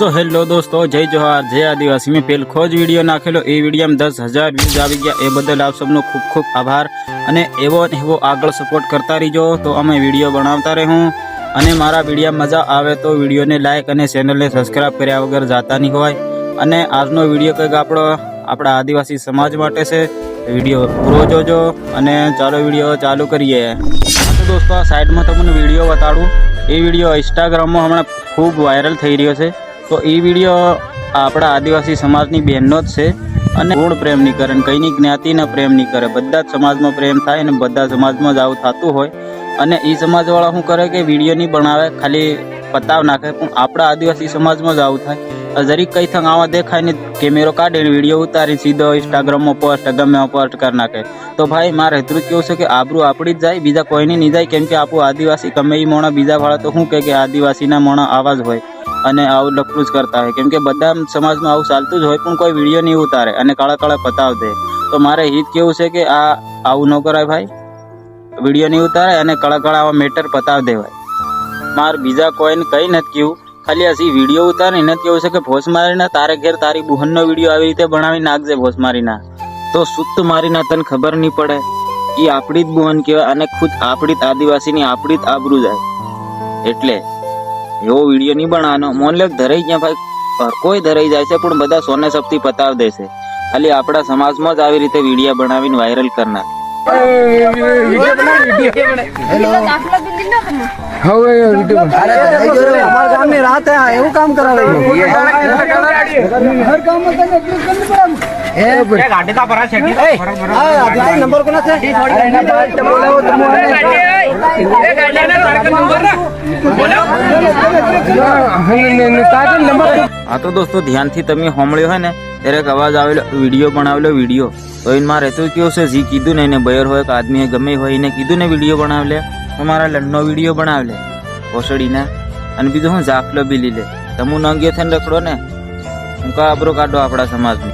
So hello दोस्तों, जय जोहार, जय आदिवासी में पेल खोज वीडियो नाखेलो ए वीडियो में 10,000 व्यूज આવી ગયા। એ બદલ આપ સૌનો ખૂબ ખૂબ આભાર અને એવો આગળ સપોર્ટ કરતા રહીજો તો અમે વિડીયો બનાવતા રહું। અને મારા વિડીયો મજા આવે તો વિડીયોને લાઈક અને ચેનલને સબસ્ક્રાઇબ કર્યા વગર જાતા નહીં હોય। અને આજનો વિડીયો કંઈક આપણા આદિવાસી સમાજ માટે છે। વિડીયો પૂરો જોજો અને ચાલો વિડીયો ચાલુ કરીએ। તો દોસ્તો આ સાઈડમાં તમને વિડીયો બતાડું। એ વિડીયો ઇન્સ્ટાગ્રામમાં હમણાં ખૂબ વાયરલ થઈ રહ્યો છે। तो ये वीडियो आपड़ा आदिवासी समाज की बहनों से गुण प्रेम नहीं करे, कई ज्ञाति ने प्रेम नहीं करे, बधा समाज में प्रेम थाय ने बधा समाज में आવું થતું હોય। અને એ સમાજવાળા શું કરે કે વિડીયો નહીં બનાવે, ખાલી પતાવ નાખે, પણ આપણા આદિવાસી સમાજમાં જ આવું થાય। જરીક કઈ થંગ આવા દેખાય ને કેમેરો કાઢીને વિડીયો ઉતારી સીધો ઇન્સ્ટાગ્રામમાં પોસ્ટ ગમે પોસ્ટ કરી નાખે। તો ભાઈ મારે એટલું જ કેવું છે કે આબરૂ આપણી જ જાય, બીજા કોઈની નહીં જાય। કેમ કે આપણું આદિવાસી ગમે એ મોણા બીજા વાળા તો શું કે આદિવાસીના મોણા આવા જ હોય અને આવું લફડું જ કરતા હોય। કેમ કે બધા સમાજમાં આવું ચાલતું જ હોય, પણ કોઈ વિડીયો નહીં ઉતારે અને કાળા કાળા પતાવ દે। તો મારે એ જ કેવું છે કે આ આવું ન કરાય ભાઈ, વિડીયો નહીં ઉતારે અને કાળા કાળા આવા મેટર પતાવ દેવાય। મારે બીજા કોઈને કંઈ નથી કેવું, ખાલી હજી વિડીયો ઉતારે એને જ કેવું છે કે ભોસ મારીને તારે ઘેર તારી બુહનનો વિડીયો આવી રીતે બનાવી નાખજે ભોસ મારીના, તો સુત્ત મારીના તને ખબર નહીં પડે એ આપણી જ બુહન કહેવાય અને ખુદ આપણી જ આદિવાસીની આપણી જ આબરૂ જાય। એટલે એવો વિડીયો નહીં બનાવવાનો। મોનલેક ધરાઈ ગયા ભાઈ, કોઈ ધરાઈ જાય છે પણ બધા સોને સપથી પતાવ દેશે। ખાલી આપણા સમાજમાં જ આવી રીતે વિડીયો બનાવીને વાયરલ કરનાર। हाँ तो दोस्तों ध्यान थी तमे होमळ्यो है ने त्यारे एक अवाज आवेलो विडियो बनावेलो विडियो। तो इन मारे तो केवुं छे जी कीधुं ने बयर होय के आदमी गमे होय ने कीधुं ने विडियो बनाव ले, तो मारा लन्नो विडियो बनाव ले ओसडीना अने बीजो हुं जाफलो बी ली ले। तमु नंग्यो थईने रखडो ने हुंका आबरो काढो आपड़ा समाजनी।